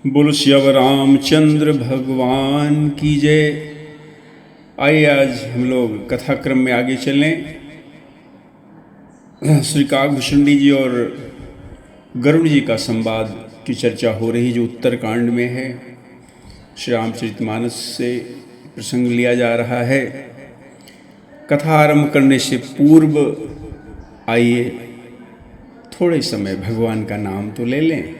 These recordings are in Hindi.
बोलो श्यावर रामचंद्र भगवान की जय। आइए आज हम लोग कथाक्रम में आगे चलें। श्री काकभूषणी जी और गरुड़ जी का संवाद की चर्चा हो रही, जो उत्तरकांड में है। श्री रामचरितमानस से प्रसंग लिया जा रहा है। कथा आरंभ करने से पूर्व आइए थोड़े समय भगवान का नाम तो ले लें।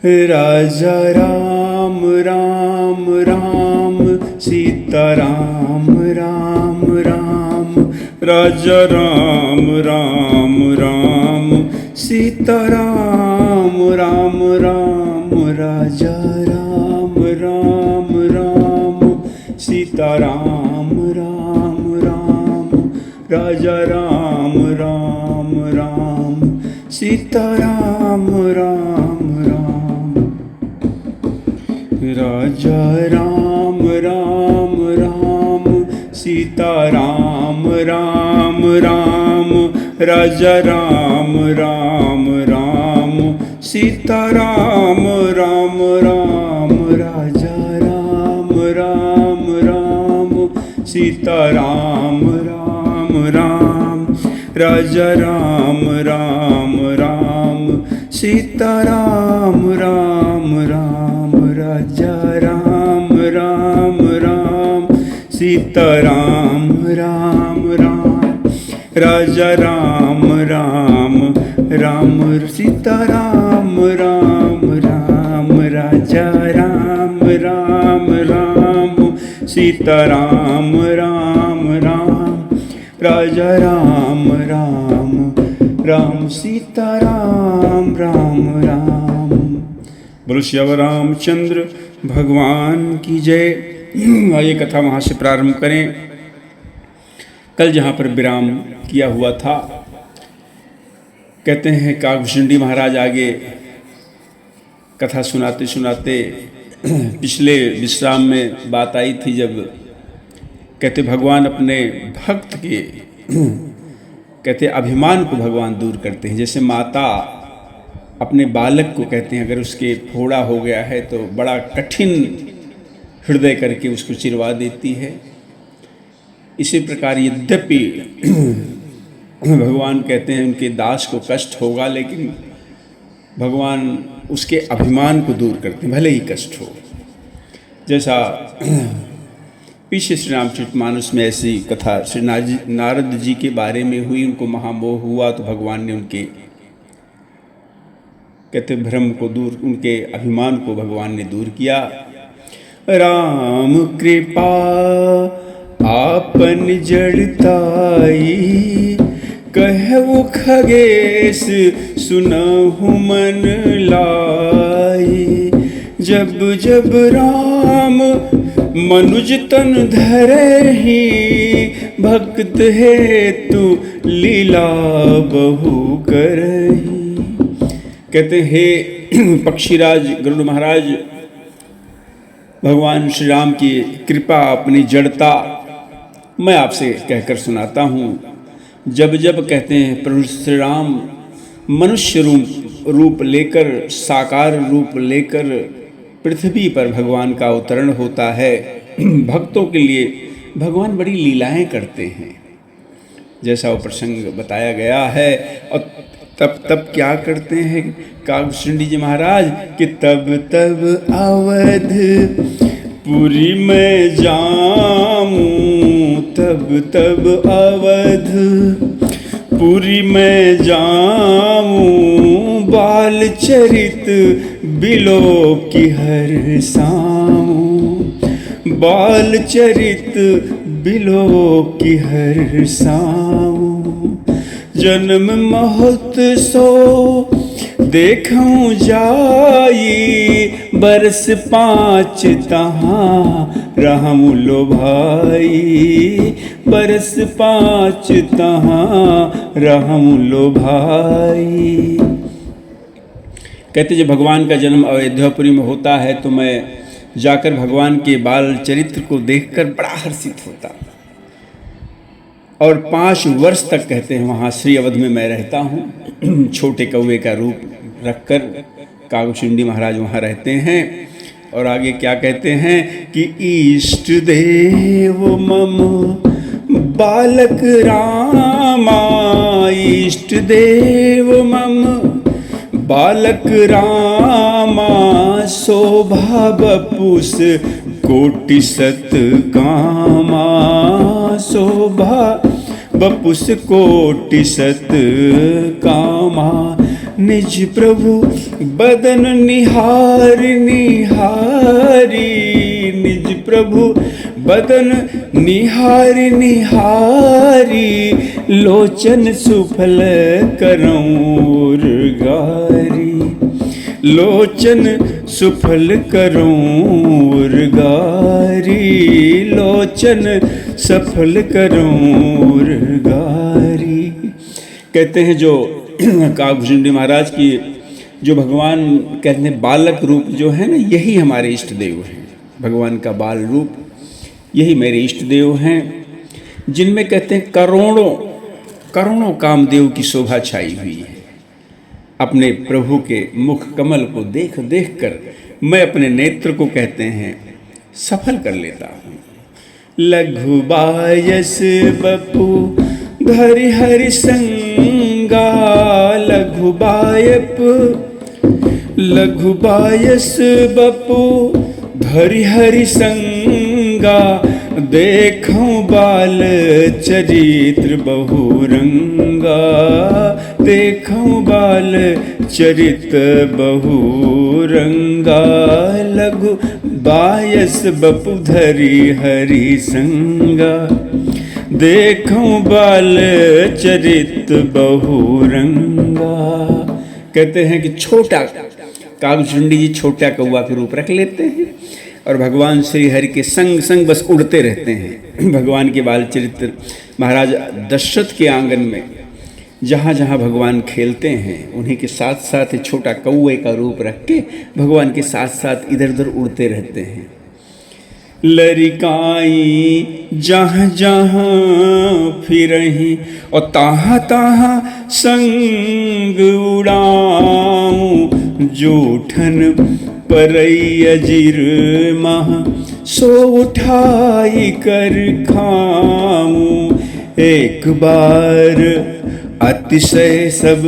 राजा राम राम राम, सीता राम राम राम, राजा राम राम राम, सीता राम राम राम, राजा राम राम राम, सीता राम राम राम, राजा राम राम राम, सीता राम राम राम, राजा राम राम राम, सीता राम राम राम, राजा राम राम राम, सीता राम राम राम, राजा राम राम राम, सीता राम राम राम, राजा राम राम राम, सीता राम राम राम, राजा राम राम राम, सीता राम राम राम, राजा राम राम राम, सीता राम राम राम, राजा राम राम राम, सीता राम राम राम, राजा राम राम राम, सीता राम राम राम। बोलो श्यावर रामचंद्र भगवान की जय। आइए कथा वहाँ से प्रारंभ करें। कल जहाँ पर विराम किया हुआ था, कहते हैं काकभूषणी महाराज आगे कथा सुनाते सुनाते पिछले विश्राम में बात आई थी, जब कहते भगवान अपने भक्त के कहते अभिमान को भगवान दूर करते हैं। जैसे माता अपने बालक को कहते हैं अगर उसके फोड़ा हो गया है तो बड़ा कठिन हृदय करके उसको चिरवा देती है। इसी प्रकार यद्यपि भगवान कहते हैं उनके दास को कष्ट होगा, लेकिन भगवान उसके अभिमान को दूर करते हैं, भले ही कष्ट हो। जैसा पीछे श्री रामचरितमानस में ऐसी कथा श्री नारद जी के बारे में हुई, उनको महामोह हुआ तो भगवान ने उनके कहते भ्रम को दूर, उनके अभिमान को भगवान ने दूर किया। राम कृपा आपन जड़ताई, कहु खगेश सुनहु मन लाई, जब जब राम मनुज तन धरहि, भक्त हेतु लीला बहु करहि। कहते हे पक्षीराज गरुड़ महाराज, भगवान श्री राम की कृपा अपनी जड़ता मैं आपसे कहकर सुनाता हूँ। जब जब कहते हैं प्रभु श्री राम मनुष्य रूप लेकर, साकार रूप लेकर पृथ्वी पर भगवान का अवतरण होता है, भक्तों के लिए भगवान बड़ी लीलाएं करते हैं, जैसा वो प्रसंग बताया गया है। और तब क्या करते हैं काकभूषणी जी महाराज कि तब तब अवध पुरी में जाऊं, तब तब अवध पुरी में जाऊं, बाल चरित बिलो की हर साऊं, बाल चरित बिलो की हर साऊं, जन्म महोत्सव देखूं जाई, बरस 5 तहाँ रहूं लो भाई, बरस 5 तहाँ रहूं लो भाई। कहते जब भगवान का जन्म अयोध्यापुरी में होता है तो मैं जाकर भगवान के बाल चरित्र को देखकर बड़ा हर्षित होता, और 5 वर्ष तक कहते हैं वहाँ श्री अवध में मैं रहता हूँ। छोटे कौवे का रूप रखकर कागभूषुंडी महाराज वहाँ रहते हैं। और आगे क्या कहते हैं कि इष्ट देव मम बालक रामा, इष्ट देव मम बालक रामा, शोभा बपुस कोटि सत कामा, शोभा बपुस कोटि सत कामा, निज प्रभु बदन निहार निहारी, निज प्रभु बदन निहार निहारी, लोचन सुफल करौर गारी, लोचन सुफल करौर गारी, लोचन सफल करौर गारी। कहते हैं जो कागभूषुंडी महाराज की जो भगवान कहते हैं बालक रूप जो है ना, यही हमारे इष्ट देव हैं। भगवान का बाल रूप यही मेरे इष्ट देव हैं, जिनमें कहते हैं करोड़ों करोड़ों कामदेव की शोभा छाई हुई है। अपने प्रभु के मुख कमल को देख देख कर मैं अपने नेत्र को कहते हैं सफल कर लेता हूँ। लघु बायस बपू धरि हरि संगा, लघु बायप लघु बायस बपू धरि हरि संगा, देखूं बाल चरित्र बहुरंगा, देखूं बाल चरित्र बहुरंगा, लघु बायस बपु धरि हरि संगा, देखूं बाल चरित्र बहुरंगा। कहते हैं कि छोटा कागभूषुंडी जी छोटा कौवा के रूप रख लेते हैं और भगवान श्री हरि के संग संग बस उड़ते रहते हैं। भगवान के बाल चरित्र महाराज दशरथ के आंगन में जहाँ जहाँ भगवान खेलते हैं उन्हीं के साथ साथ छोटा कौवे का रूप रख के भगवान के साथ साथ इधर उधर उड़ते रहते हैं। लरिकाई जहाँ जहाँ फिरहीं और ताहाँ ताहाँ संग उड़ाऊं, जूठन परई अजिर मह सो उठाई कर खाऊं। एक बार अतिशय सब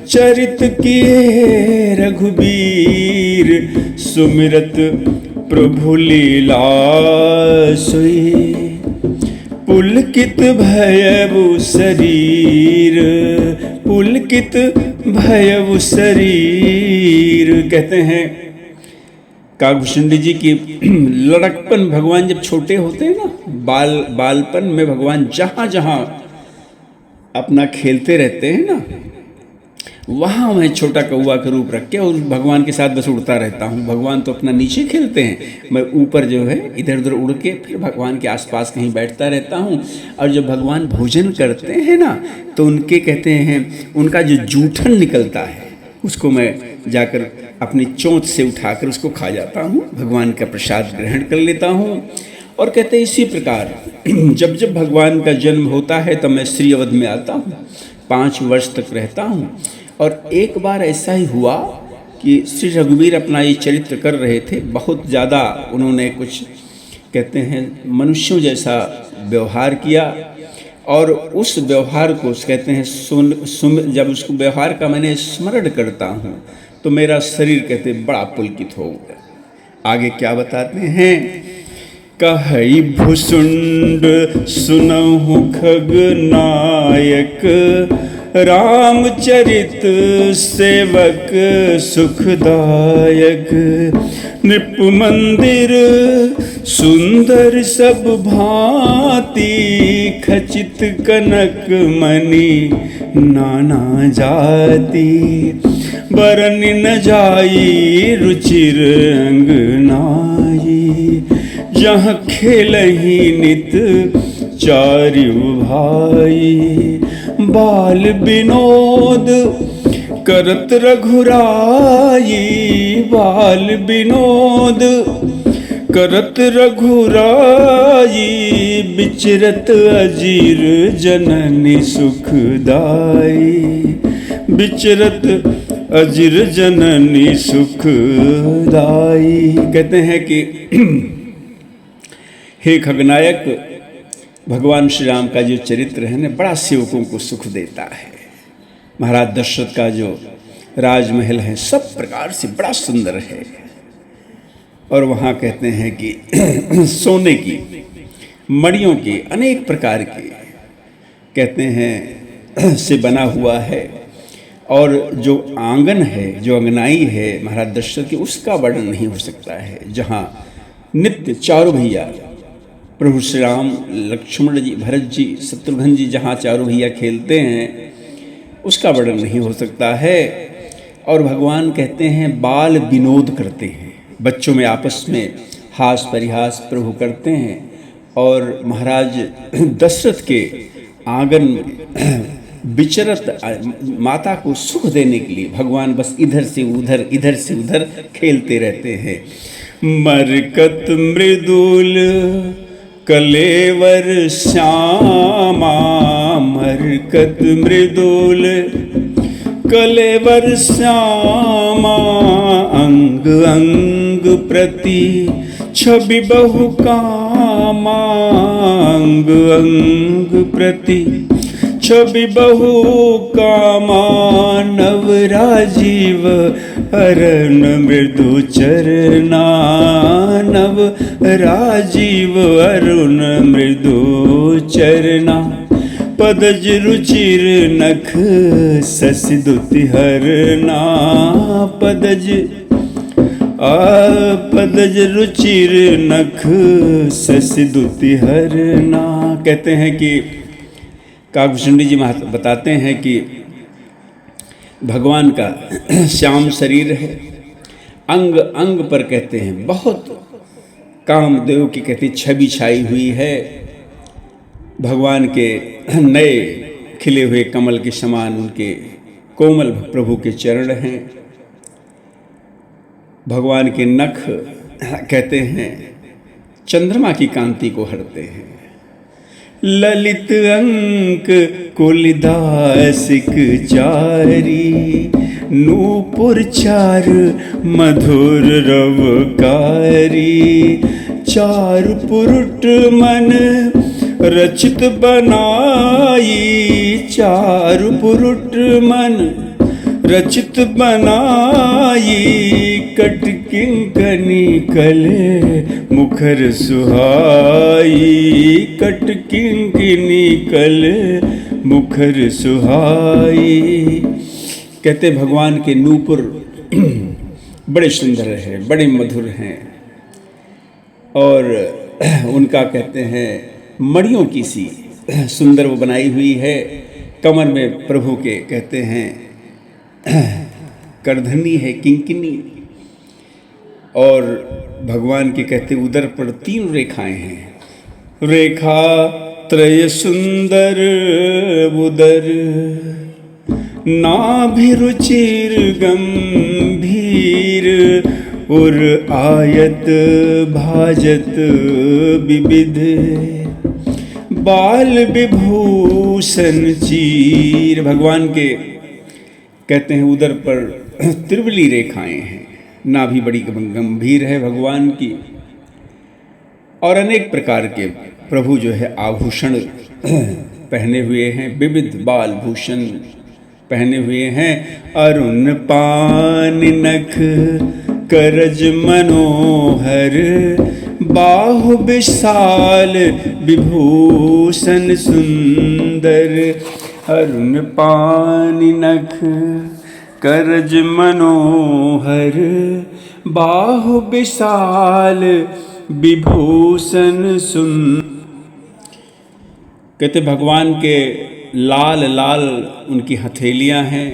चरित किए रघुबीर, सुमिरत प्रभु लीला सोई, पुलकित भयउ शरीर, पुलकित भयउ शरीर। कहते हैं कागभूषुंडी जी की लड़कपन भगवान जब छोटे होते हैं ना, बालपन में भगवान जहाँ जहाँ अपना खेलते रहते हैं ना, वहाँ मैं छोटा कौवा का रूप रख के और भगवान के साथ बस उड़ता रहता हूँ। भगवान तो अपना नीचे खेलते हैं, मैं ऊपर जो है इधर उधर उड़ के फिर भगवान के आसपास कहीं बैठता रहता हूँ। और जब भगवान भोजन करते हैं ना तो उनके कहते हैं उनका जो जूठन निकलता है उसको मैं जाकर अपनी चोंच से उठाकर उसको खा जाता हूँ, भगवान का प्रसाद ग्रहण कर लेता हूँ। और कहते हैं इसी प्रकार जब जब भगवान का जन्म होता है तब मैं श्री अवध में आता हूँ, 5 वर्ष तक रहता हूँ। और एक बार ऐसा ही हुआ कि श्री रघुवीर अपना ये चरित्र कर रहे थे, बहुत ज़्यादा उन्होंने कुछ कहते हैं मनुष्यों जैसा व्यवहार किया। और उस व्यवहार को कहते हैं जब उसको व्यवहार का मैंने स्मरण करता हूँ तो मेरा शरीर कहते बड़ा पुलकित हो गया। आगे क्या बताते हैं, कहई भुसुंड सुनहु खगनायक, रामचरित सेवक सुखदायक, नृप मंदिर सुंदर सब भांति, खचित कनक मणि नाना जाति, बरन न जाई रुचिर अंगनाई, जहाँ खेलहि नित चारु भाई, बाल विनोद करत रघुराई, बाल विनोद करत रघुराई, बिचरत अजीर जननी सुखदाई, बिचरत अजिर जननी सुखदाई। कहते हैं कि हे खगनायक, भगवान श्री राम का जो चरित्र है ना, बड़ा सेवकों को सुख देता है। महाराज दशरथ का जो राजमहल है सब प्रकार से बड़ा सुंदर है। और वहाँ कहते हैं कि सोने की, मणियों की, अनेक प्रकार के कहते हैं से बना हुआ है। और जो आंगन है, जो अंगनाई है महाराज दशरथ की, उसका वर्णन नहीं हो सकता है। जहाँ नित्य चारों भैया प्रभु श्री राम, लक्ष्मण जी, भरत जी, शत्रुघ्न जी, जहाँ चारों भैया खेलते हैं उसका वर्णन नहीं हो सकता है। और भगवान कहते हैं बाल विनोद करते हैं, बच्चों में आपस में हास परिहास प्रभु करते हैं। और महाराज दशरथ के आंगन में विचरत माता को सुख देने के लिए भगवान बस इधर से उधर, इधर से उधर खेलते रहते हैं। मरकत मृदुल कलेवर श्यामा, मरकत मृदुल कलेवर श्यामा, अंग अंग प्रति छवि बहु कामा, अंग अंग प्रति छवि बहु कामा, नव राजीव अरण मृदु चरना, नव राजीव अरुण मृदु चरना, पदज रुचिर नख ससिदुति हरना, पदज रुचिर नख ससिदुति हरना। कहते हैं कि काकभूषणी जी बताते हैं कि भगवान का श्याम शरीर है, अंग अंग पर कहते हैं बहुत कामदेव की कहते छवि छाई हुई है। भगवान के नए खिले हुए कमल के समान उनके कोमल प्रभु के चरण हैं। भगवान के नख कहते हैं चंद्रमा की कांति को हरते हैं। ललित अंक कुलदासिक चारी, नूपुर चार मधुर रवकारी, चार पुरुट मन रचित बनाई, चार पुरुट मन रचित बनाई, कट किंकनी कले मुखर सुहाई, कट किंकनी कले मुखर सुहाई। कहते भगवान के नूपुर बड़े सुंदर हैं, बड़े मधुर हैं। और उनका कहते हैं मणियों की सी सुंदर वो बनाई हुई है। कमर में प्रभु के कहते हैं करधनी है, किंकिनी। और भगवान के कहते उदर पर 3 रेखाएं हैं, रेखा त्रय सुंदर उदर, नाभि रुचिर गंभीर, उर आयत भाजत विविध, बाल विभूषण चीर। भगवान के कहते हैं उदर पर त्रिवली रेखाएं हैं, नाभि बड़ी गंभीर है भगवान की। और अनेक प्रकार के प्रभु जो है आभूषण पहने हुए हैं, विविध बाल भूषण पहने हुए हैं। अरुण पान नख करज मनोहर, बाहु विशाल विभूषण सुंदर। अरुण पान नख करज मनोहर, बाहु विशाल विभूषण सुंदर। कहते भगवान के लाल लाल उनकी हथेलियां हैं,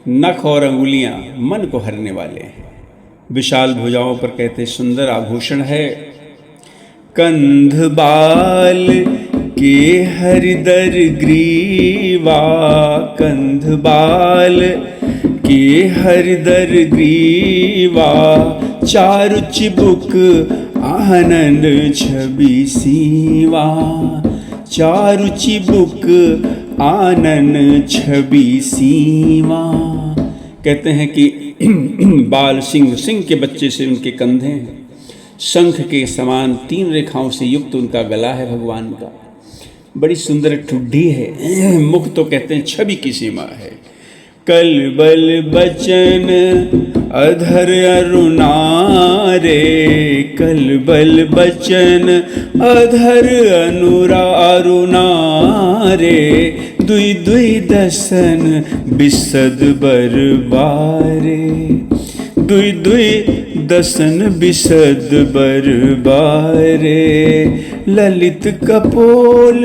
नख और अंगुलियां मन को हरने वाले हैं। विशाल भुजाओं पर कहते सुंदर आभूषण है। कंध बाल के हरिदर ग्रीवा, कंध बाल के हरिदर ग्रीवा, चारु चिबुक आनंद छवि सीवा, चारु चिबुक आनन छवि सीमा। कहते हैं कि बाल सिंह, सिंह के बच्चे से उनके कंधे हैं, शंख के समान 3 रेखाओं से युक्त उनका गला है भगवान का। बड़ी सुंदर ठुड्डी है, मुख तो कहते हैं छवि की सीमा है। कल बल बचन अधर अरुणारे, कल बल बचन अधर अरुणारे, दुई दुई दसन बिसद बरबारे, दुई दुई दसन बिसद बरबारे। ललित कपोल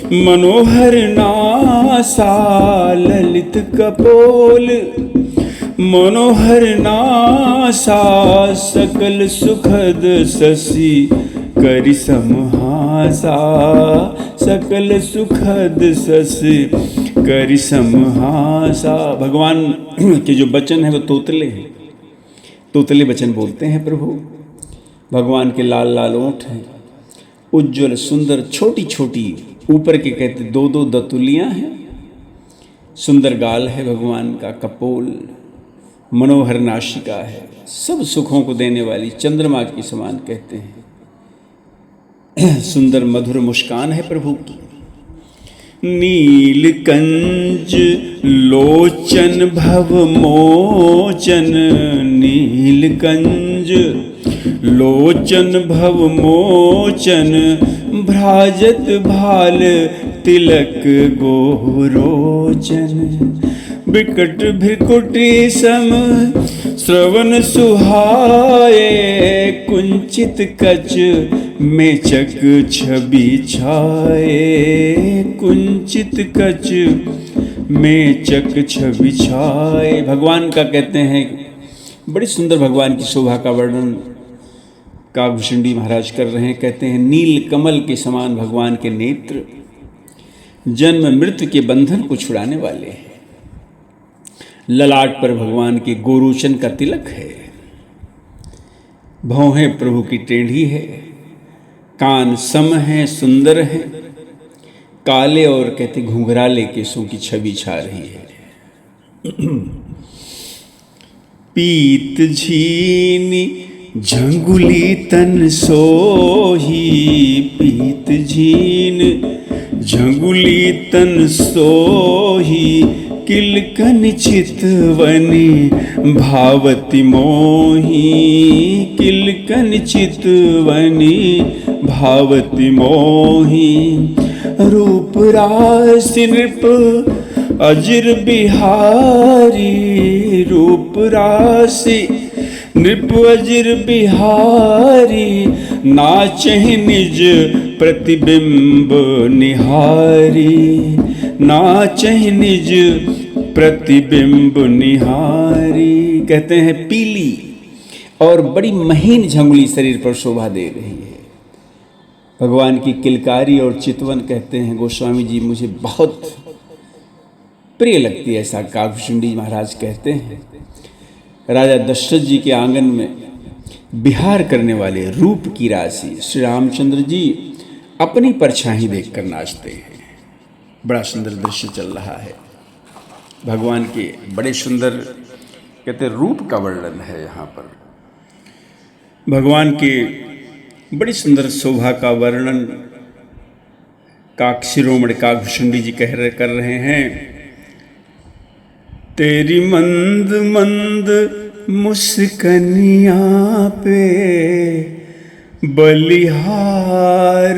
मनोहर नासा, ललित कपोल मनोहर नासा, सकल सुखद शशि करि समहासा, सकल सुखद शशि करि समहासा। भगवान के जो वचन है वो तोतले हैं, तोतले वचन बोलते हैं प्रभु। भगवान के लाल लाल ओंठ हैं, उज्ज्वल सुंदर, छोटी छोटी, ऊपर के कहते 2-2 दतुलियाँ हैं, सुंदर गाल है भगवान का, कपोल, मनोहर नासिका है, सब सुखों को देने वाली चंद्रमा के समान कहते हैं। सुंदर मधुर मुस्कान है प्रभु की। नीलकंज लोचन भव मोचन, नीलकंज लोचन भव मोचन, भ्राजत भाल तिलक गोरोचन, बिकट भ्रिकुटी सम श्रवण सुहाए, कुंचित कच मेचक छवि छाए, कुंचित कच मेचक छवि छाए। भगवान का कहते हैं, बड़ी सुंदर भगवान की शोभा का वर्णन काकभूषुंडी महाराज कर रहे हैं। कहते हैं नील कमल के समान भगवान के नेत्र, जन्म मृत्यु के बंधन को छुड़ाने वाले हैं। ललाट पर भगवान के गोरोचन का तिलक है, भौहें प्रभु की टेढ़ी है, कान सम हैं, सुंदर हैं, काले और कहते घुंघराले केसों की छवि छा रही है। पीत झीनी झंगुली तन सोही, पीत झीन झंगुली तन सोही, किलकन चितवनी भावती मोही, किलकन चितवनी भावती मोही। रूप रास नृप अजिर बिहारी, रूप राशि नृप अजिर बिहारी, नाचहि निज प्रतिबिंब निहारी, नाचहि निज प्रतिबिंब निहारी। कहते हैं पीली और बड़ी महीन झंगुली शरीर पर शोभा दे रही है। भगवान की किलकारी और चितवन कहते हैं गोस्वामी जी मुझे बहुत प्रिय लगती है, ऐसा काकभूषुंडी महाराज कहते हैं। राजा दशरथ जी के आंगन में विहार करने वाले रूप की राशि श्री रामचंद्र जी अपनी परछाई देखकर नाचते हैं। बड़ा सुंदर दृश्य चल रहा है। भगवान के बड़े सुंदर कहते रूप का वर्णन है यहाँ पर। भगवान के बड़ी सुंदर शोभा का वर्णन शिरोमणि काकभूषुंडी जी कर रहे हैं। तेरी मंद मंद मुस्कनिया पे बलिहार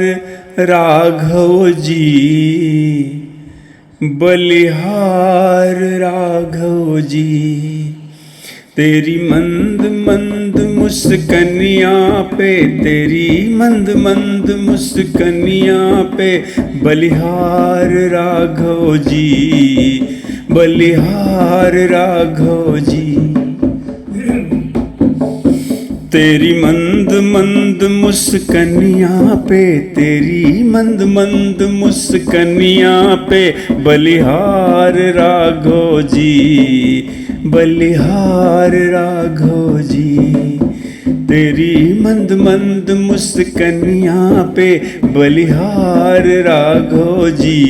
राघव जी, बलिहार राघव जी। तेरी मंद मंद मुस्कनिया पे, तेरी मंद मंद मुस्कनिया पे बलिहार राघव जी, बलिहार राघव जी। तेरी मंद मंद मुस्कनिया पे, तेरी मंद मंद मुस्कनिया पे बलिहार राघव जी, बलिहार राघव जी। तेरी मंद मंद मुस्कनिया पे बलिहार राघव जी,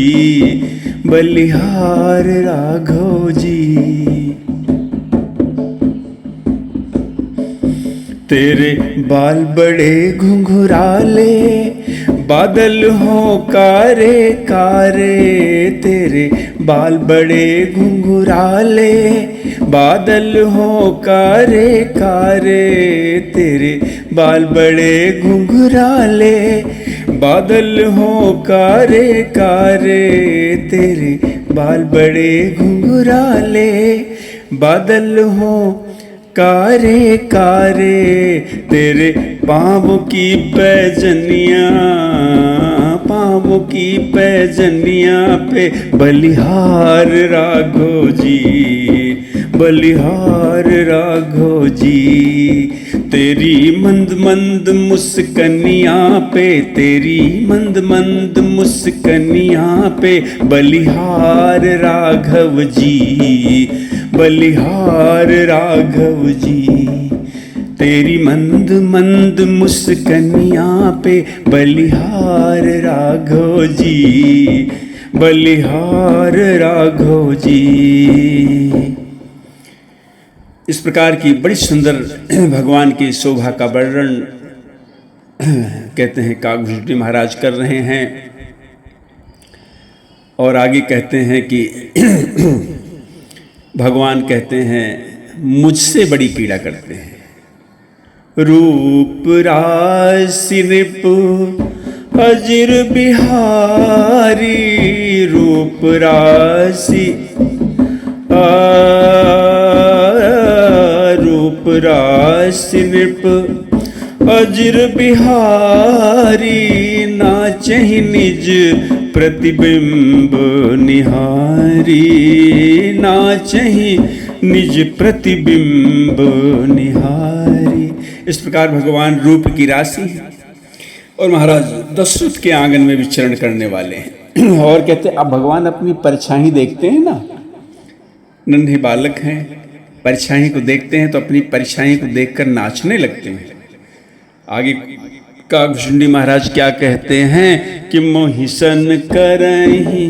बलिहार राघव जी। तेरे बाल बड़े घुंघराले, बादल हो कारे कारे। तेरे बाल बड़े घुंघराले, बादल हो कारे कारे। तेरे बाल बड़े घुंघराले, बादल हो कारे कारे। तेरे बाल बड़े घुंघराले, बादल हो कारे कारे। तेरे पाँव की पैजनियाँ, पाँव की पैजनियाँ पे बलिहार राघो जी, बलिहार राघो जी। तेरी मंद मंद मुस्कनियाँ पे, तेरी मंद मंद मुस्कनियाँ पे बलिहार राघव जी, बलिहार राघव जी। तेरी मंद मंद मुस्कनियाँ पे बलिहार राघव जी, बलिहार राघव जी। इस प्रकार की बड़ी सुंदर भगवान की शोभा का वर्णन कहते हैं काकभूषुंडी महाराज कर रहे हैं। और आगे कहते हैं कि भगवान कहते हैं मुझसे बड़ी पीड़ा करते हैं। रूप राशि नृप अजिर बिहारी, रूप राशि रूप राशि नृप अजिर बिहारी। नाचहि निज प्रतिबिंब निहारी, नाचहि निज प्रतिबिंब निहारी। इस प्रकार भगवान रूप की राशि है और महाराज दशरथ के आंगन में विचरण करने वाले हैं। और कहते अब भगवान अपनी परछाई देखते हैं ना, नन्हे बालक हैं, परछाई को देखते हैं तो अपनी परछाई को देखकर नाचने लगते हैं। आगे काकभूषुंडी महाराज क्या कहते हैं कि मोहिसन करहि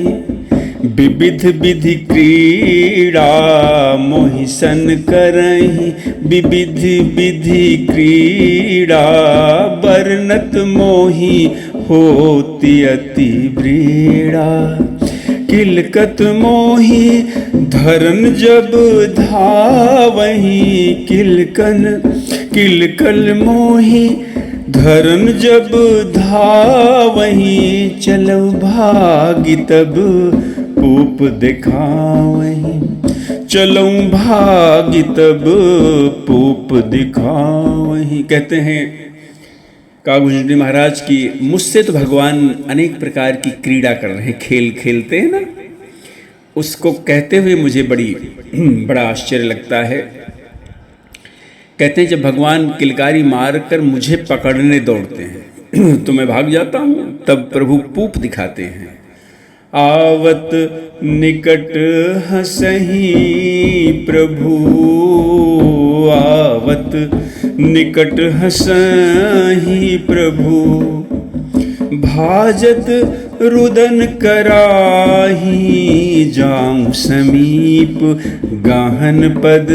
विविध विधि क्रीड़ा, मोहिसन करहि विविध विधि क्रीड़ा। वर्णत मोहि होति अति व्रीड़ा, किलकत मोहि धरन जब धावहि। किलकल मोहि धरन जब धावहि। चलौ भागी तब पूप दिखावहि, चलौ भागी तब पूप दिखावहि। कहते हैं काकभूषुंडी महाराज की मुझसे तो भगवान अनेक प्रकार की क्रीड़ा कर रहे हैं, खेल खेलते हैं ना, उसको कहते हुए मुझे बड़ा आश्चर्य लगता है। कहते हैं जब भगवान किलकारी मारकर मुझे पकड़ने दौड़ते हैं तो मैं भाग जाता हूँ, तब प्रभु पूप दिखाते हैं। आवत निकट हंसहि प्रभु, आवत निकट हंसहि प्रभु। भाजत रुदन कराही, जाऊं समीप गाहन पद।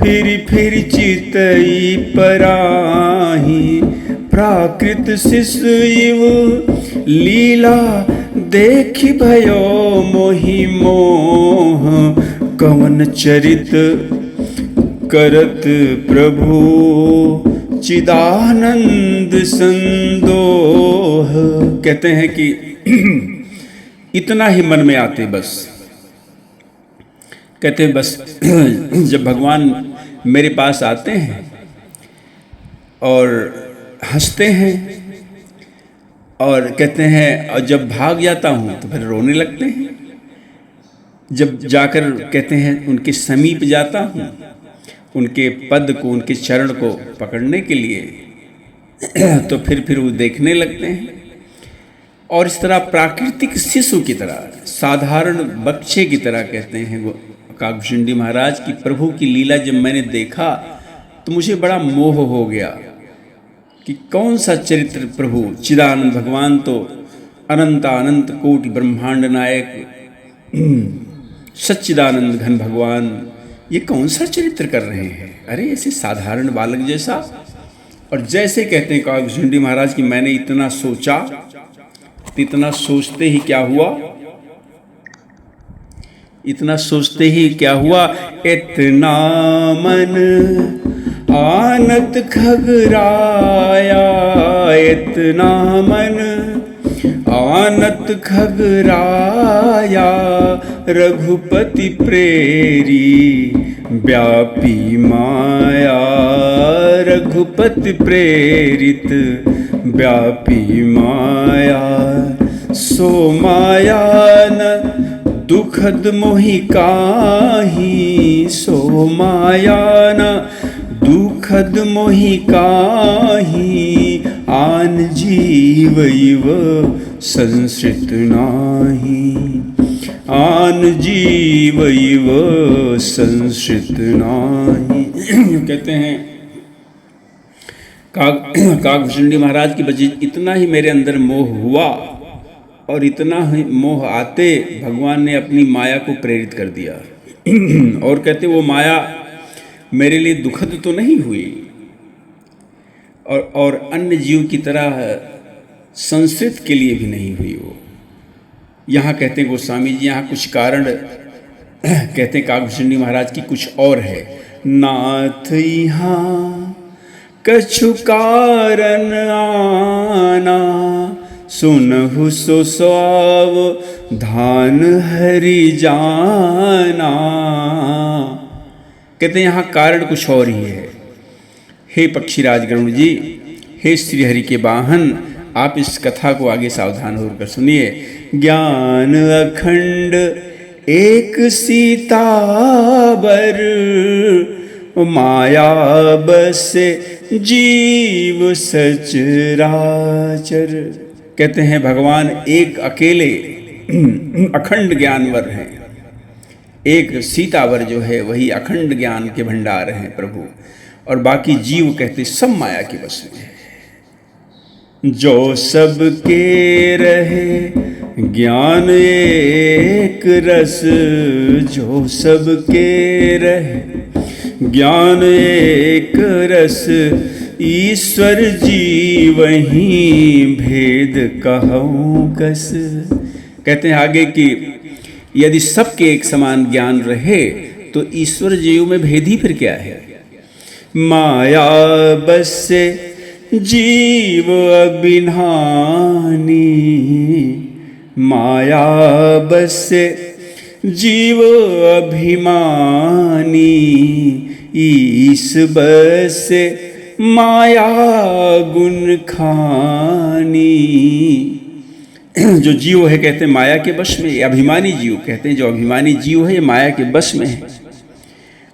फिर चितई पराही, प्राकृत शिशु लीला देखि भयो मोहि मोह। कवन चरित करत प्रभु चिदानंद संदोह। कहते हैं कि इतना ही मन में आते बस, कहते हैं बस जब भगवान मेरे पास आते हैं और हंसते हैं और कहते हैं, और जब भाग जाता हूँ तो फिर रोने लगते हैं। जब जाकर कहते हैं उनके समीप जाता हूँ, उनके पद को, उनके चरण को पकड़ने के लिए, तो फिर वो देखने लगते हैं। और इस तरह प्राकृतिक शिशु की तरह, साधारण बच्चे की तरह कहते हैं वो काकभूषुंडी महाराज की प्रभु की लीला जब मैंने देखा तो मुझे बड़ा मोह हो गया कि कौन सा चरित्र प्रभु चिदानंद भगवान तो अनंत कोटि ब्रह्मांड नायक सच्चिदानंद घन भगवान, ये कौन सा चरित्र कर रहे हैं। अरे ऐसे साधारण बालक जैसा और जैसे कहते हैं काकभूषुंडी महाराज कि मैंने इतना सोचा, इतना सोचते ही क्या हुआ, इतना सोचते ही क्या हुआ, इतना मन आनत खगराया, इतना मन आनत खगराया, रघुपति प्रेरी व्यापी माया, रघुपति प्रेरित व्यापी माया, सो माया न दुखद मोहि काहि, सो माया न दुखद मोहि काहि, आन जीव इव संसृत नाही, आन जीव इव संसृत नाही। कहते हैं काकभूषुंडी महाराज की वजह इतना ही मेरे अंदर मोह हुआ, और इतना ही मोह आते भगवान ने अपनी माया को प्रेरित कर दिया। और कहते वो माया मेरे लिए दुखद तो नहीं हुई, और अन्य जीव की तरह संस्कृत के लिए भी नहीं हुई वो। यहाँ कहते हैं गोस्वामी जी, यहाँ कुछ कारण कहते हैं काकभूषुंडी महाराज की कुछ और है। नाथ यहाँ कछु कारण आना, सुनहु सो स्वाव धान हरि जाना। कहते हैं यहाँ कारण कुछ और ही है। हे पक्षीराज गरुड़ जी, हे श्री हरि के वाहन, आप इस कथा को आगे सावधान होकर सुनिए। ज्ञान अखंड एक सीतावर, माया बसे जीव सचराचर। कहते हैं भगवान एक अकेले अखंड ज्ञानवर हैं, एक सीतावर जो है वही अखंड ज्ञान के भंडार हैं प्रभु, और बाकी जीव कहते सब माया के बस में है। जो सबके रहे ज्ञान एक रस, जो सबके रहे ज्ञान एक रस, ईश्वर जी वहीं भेद कहूँ कस। कहते हैं आगे कि यदि सबके एक समान ज्ञान रहे तो ईश्वर जीव में भेद ही फिर क्या है। माया बस जीव अभिमानी, माया बस जीव अभिमानी, ईश बस माया गुण खानी। जो जीव है कहते हैं माया के वश में, अभिमानी जीव कहते हैं जो अभिमानी जीव है ये माया के वश में है,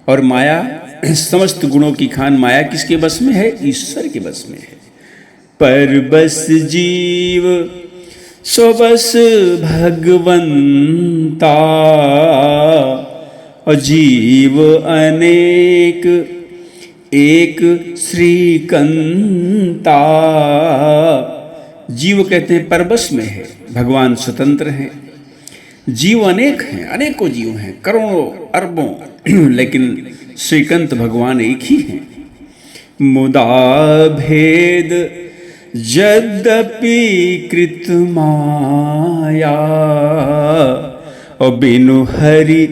और माया समस्त गुणों की खान माया किसके बस में है, ईश्वर के बस में है। पर बस जीव स्वबस भगवंता, और जीव अनेक एक श्रीकंता। जीव कहते हैं परबस में है, भगवान स्वतंत्र हैं। जीव अनेक हैं, अनेकों जीव हैं, करोड़ों अरबों, लेकिन श्रीकंत भगवान एक ही हैं। मुदा भेद यद्यपि कृत माया, और बिनु हरि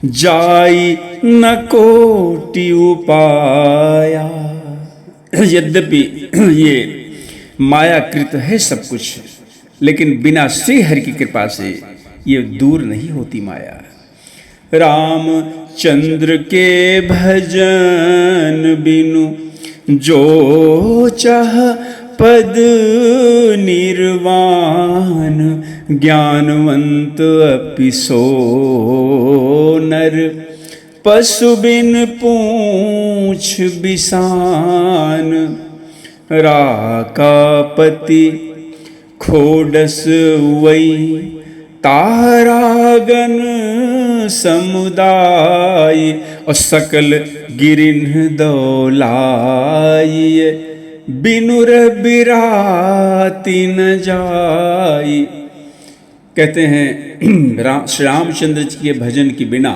जाई न कोटि उपाया। यद्यपि ये मायाकृत है सब कुछ, लेकिन बिना श्री हरि की कृपा से ये दूर नहीं होती माया। राम चंद्र के भजन बिनु जो चाह पद निर्वाण, ज्ञानवंत अपि सो नर, पशु बिन पूछ बिसान। राकापति खोडस वै तारागन समुदाय, और सकल गिरिन दौलाई, बिनुर बिराती न जाई। कहते हैं श्री रामचंद्र जी के भजन के बिना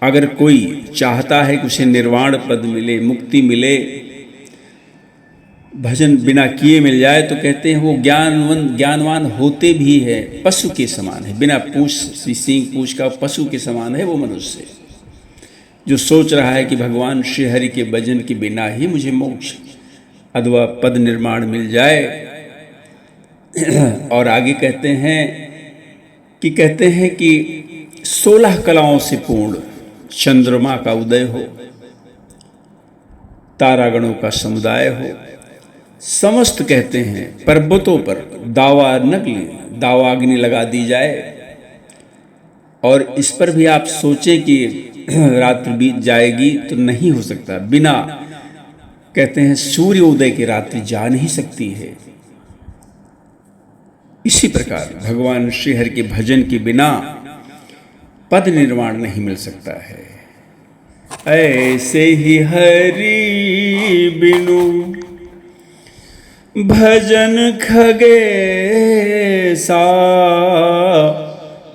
अगर कोई चाहता है कि उसे निर्वाण पद मिले, मुक्ति मिले, भजन बिना किए मिल जाए, तो कहते हैं वो ज्ञानवान होते भी है पशु के समान है, बिना पूछ सींग पूछ का पशु के समान है वो मनुष्य, जो सोच रहा है कि भगवान श्री हरि के भजन के बिना ही मुझे मोक्ष अथवा पद निर्माण मिल जाए। और आगे कहते हैं कि 16 कलाओं से पूर्ण चंद्रमा का उदय हो, तारागणों का समुदाय हो, समस्त कहते हैं पर्वतों पर दावाग्नि लगा दी जाए। और इस पर भी आप सोचें कि रात्रि बीत जाएगी, तो नहीं हो सकता। बिना कहते हैं सूर्य उदय की रात्रि जा नहीं सकती है। इसी प्रकार भगवान श्री हरि के भजन के बिना पद निर्माण नहीं मिल सकता है। ऐसे ही हरि बिनु भजन खगेसा,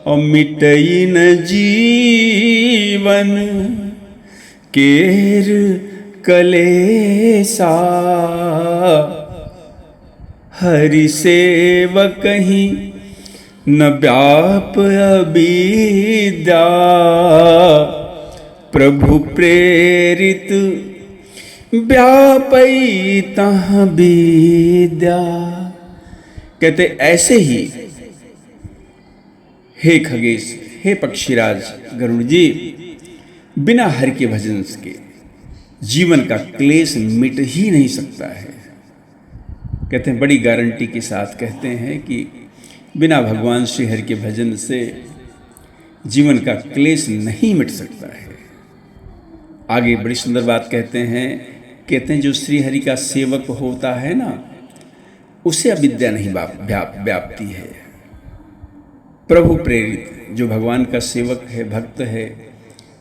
और मिटई न जीवन केर कलेसा। हरि सेवक ही न व्याप अविद्या, प्रभु प्रेरित व्यापई तह विद्या। कहते ऐसे ही हे खगेश, हे पक्षीराज गरुड़ जी, बिना हरि के भजन के जीवन का क्लेश मिट ही नहीं सकता है। कहते हैं बड़ी गारंटी के साथ कहते हैं कि बिना भगवान श्री हरि के भजन से जीवन का क्लेश नहीं मिट सकता है। आगे बड़ी सुंदर बात कहते हैं जो श्री हरि का सेवक होता है ना, उसे अविद्या नहीं व्याप्ति है। प्रभु प्रेरित जो भगवान का सेवक है, भक्त है,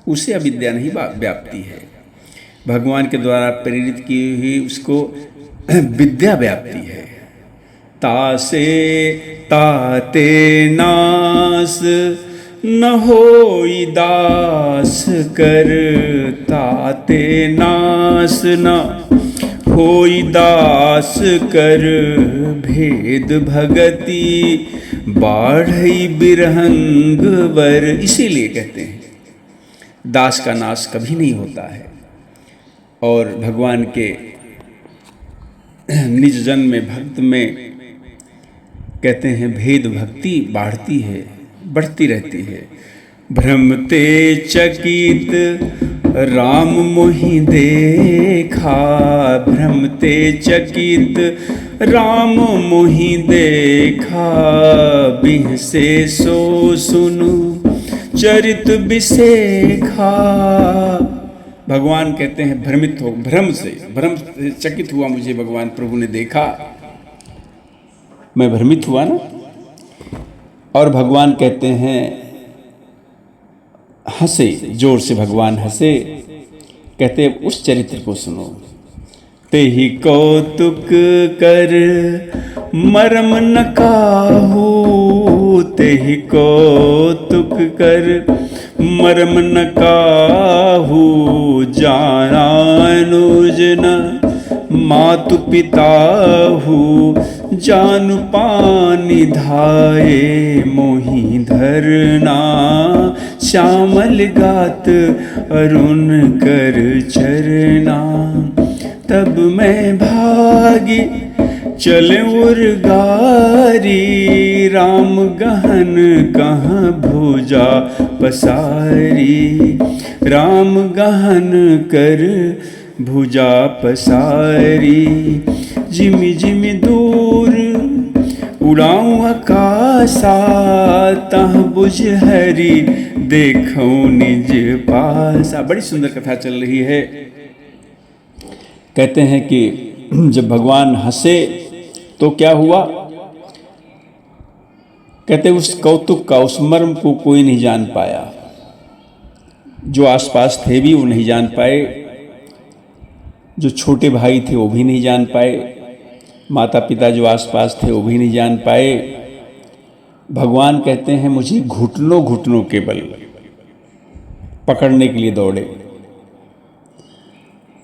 उसे अविद्या नहीं व्याप्ति है। भगवान के द्वारा प्रेरित की हुई उसको विद्या व्याप्ति है। तासे ताते नास न होई दास कर, ताते नास न होई दास कर, भेद भगति बाढ़ई बिरहंग वर। इसीलिए कहते हैं दास का नाश कभी नहीं होता है। और भगवान के निज जन में, भक्त में कहते हैं भेद भक्ति बढ़ती है, बढ़ती रहती है। भ्रमते चकित राम मोहि देखा, भ्रमते चकित राम मोहि देखा, बिह से सो सुनु चरित बिसेखा। भगवान कहते हैं भ्रम से चकित हुआ मुझे भगवान प्रभु ने देखा, मैं भ्रमित हुआ ना। और भगवान कहते हैं हंसे, जोर से भगवान हंसे, कहते हैं उस चरित्र को सुनो। तेहि कौतुक कर मरम न काहू, तेहि कौतुक कर मरम न काहू, जाना अनुज न मातु पिताहू, जानु पानी धाये मोहि धरना, श्यामल गात अरुण कर चरना। तब मैं भागी चले उर्गारी, राम गहन कहाँ भुजा पसारी, राम गहन कर भुजा पसारी। जिमि जिमि दूर उड़ाऊं आकाशा, तह बुझ हरि देखूं निज पासा। बड़ी सुंदर कथा चल रही है। कहते हैं कि जब भगवान हंसे तो क्या हुआ? कहते उस कौतुक का, उस मर्म को कोई नहीं जान पाया। जो आसपास थे भी वो नहीं जान पाए, जो छोटे भाई थे वो भी नहीं जान पाए, माता पिता जो आसपास थे वो भी नहीं जान पाए। भगवान कहते हैं मुझे घुटनों घुटनों के बल पकड़ने के लिए दौड़े।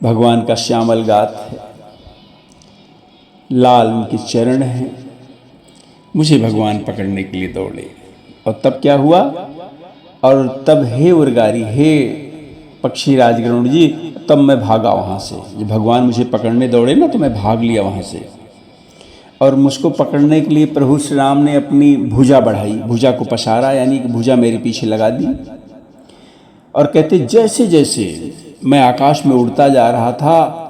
भगवान का श्यामल गात है, लाल उनके चरण हैं, मुझे भगवान पकड़ने के लिए दौड़े। और तब क्या हुआ? और तब हे उर्गारी, हे पक्षी राज गरुड़ जी, तब मैं भागा वहाँ से। जब भगवान मुझे पकड़ने दौड़े ना तो मैं भाग लिया वहाँ से। और मुझको पकड़ने के लिए प्रभु श्री राम ने अपनी भुजा बढ़ाई, भुजा को पसारा, यानी कि भुजा मेरे पीछे लगा दी। और कहते जैसे जैसे मैं आकाश में उड़ता जा रहा था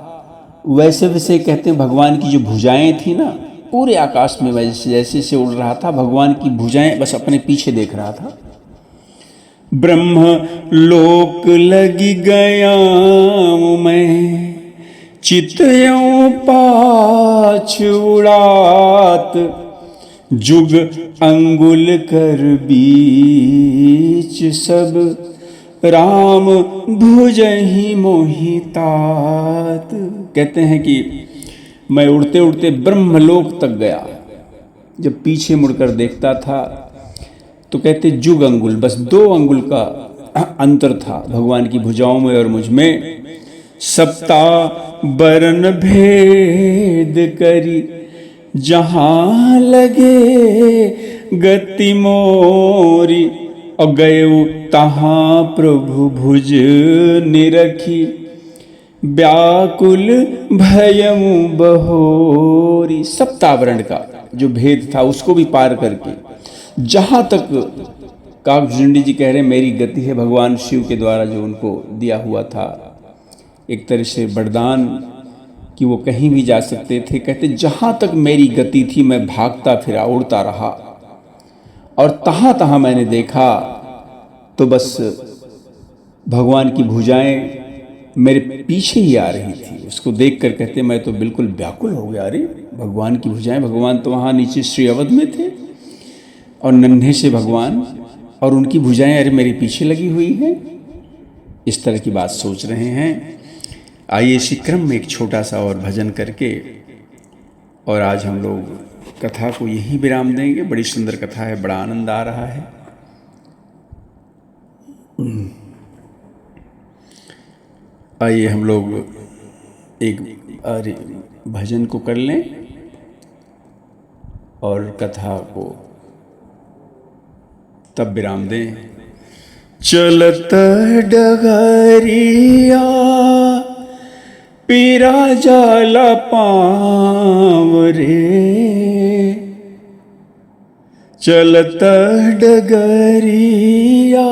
वैसे वैसे कहते हैं भगवान की जो भुजाएं थी ना, पूरे आकाश में जैसे जैसे उड़ रहा था, भगवान की भुजाएं बस अपने पीछे देख रहा था। ब्रह्म लोक लगी गया मैं, चितयों पाछ उड़ात, जुग अंगुल कर बीच सब, राम भुजहि मोहितात। कहते हैं कि मैं उड़ते उड़ते ब्रह्मलोक तक गया। जब पीछे मुड़कर देखता था तो कहते जुग अंगुल, बस 2 अंगुल का अंतर था भगवान की भुजाओं में और मुझ में। सप्ता बरन भेद करी, जहां लगे गति मोरी, और गए तहां प्रभु भुज निरखी, व्याकुल भयमु बहोरी। सप्तावरण का जो भेद था उसको भी पार करके जहाँ तक काकभुजंडी जी कह रहे हैं मेरी गति है, भगवान शिव के द्वारा जो उनको दिया हुआ था एक तरह से वरदान कि वो कहीं भी जा सकते थे। कहते जहाँ तक मेरी गति थी मैं भागता फिरा, उड़ता रहा, और तहाँ तहाँ मैंने देखा तो बस भगवान की भुजाएं मेरे पीछे ही आ रही थी। उसको देखकर कहते मैं तो बिल्कुल व्याकुल हो गया, अरे भगवान की भुजाएं, भगवान तो वहाँ नीचे श्री अवध में थे और नन्हे से भगवान और उनकी भुजाएं अरे मेरे पीछे लगी हुई हैं। इस तरह की बात सोच रहे हैं। आइए इसी क्रम में एक छोटा सा और भजन करके और आज हम लोग कथा को यहीं विराम देंगे। बड़ी सुंदर कथा है, बड़ा आनंद आ रहा है। आइए हम लोग एक भजन को कर लें और कथा को तब विराम दें। चलत डगरिया पीरा जाला पाँव रे, चलत डगरिया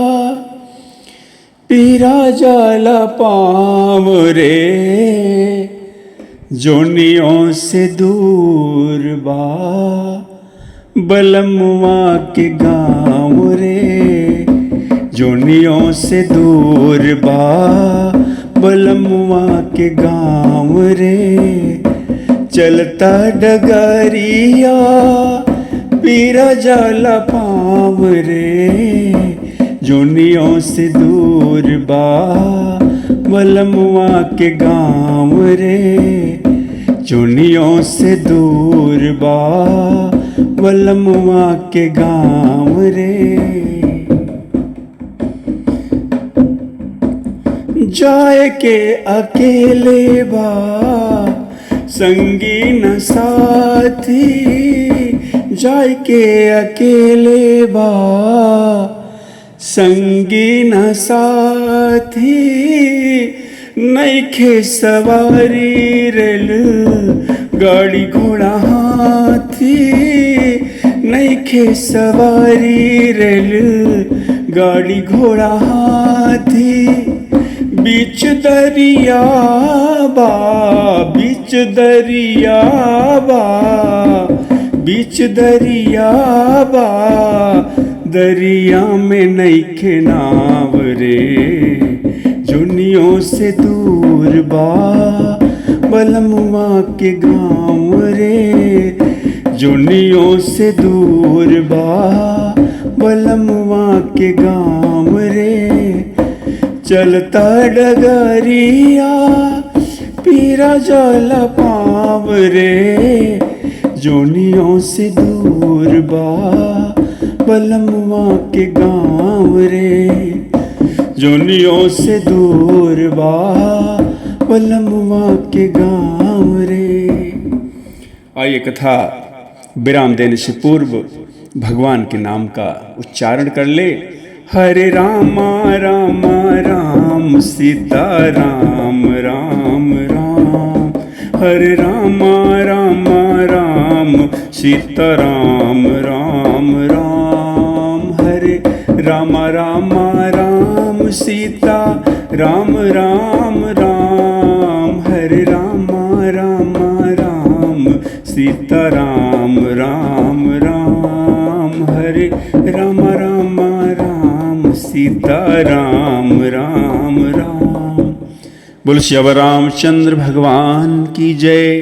पीरा जाला पाँव रे, जोनियों से दूर बा बलमुआ के गाँव रे, जोनियों से दूर बा बलमुआ के गाँव रे। चलता डगरिया पीरा जाला पाँव रे, जोनियों से दूर बा बलमुआ के गाँव रे, जोनियों से दूर बा बलमुआ के गाँव रे। जाए के अकेले बा संगी न साथी, जाए के अकेले बा संगी न साथी, नइखे सवारी रेल गाड़ी घोड़ा हाथी, नइखे सवारी रेल गाड़ी घोड़ा हाथी। बीच दरिया बा, बीच दरिया बा, बीच दरिया बा, दरिया में नइखे नाव रे, जुनियों से दूर बा बलमुआ के गाँव रे, जुनियों से दूर बा बलमुआ के गाँव रे। चलता डगरिया पीरा जाला पाँव रे, जोनियों से दूर बा बलमुआ के गाँव रे। जोनियों से दूर बा पलमवा के गाँव रे। आइए कथा विराम देने से पूर्व भगवान के नाम का उच्चारण कर ले। हरे रामा रामा राम सीता राम राम राम, हरे रामा रामा राम सीता राम राम राम, हरे रामा रामा राम सीता राम राम राम, हरे रामा रामा राम सीता राम राम राम, हरे रामा रामा राम सीता राम राम राम। बोल श्री रामचंद्र भगवान की जय।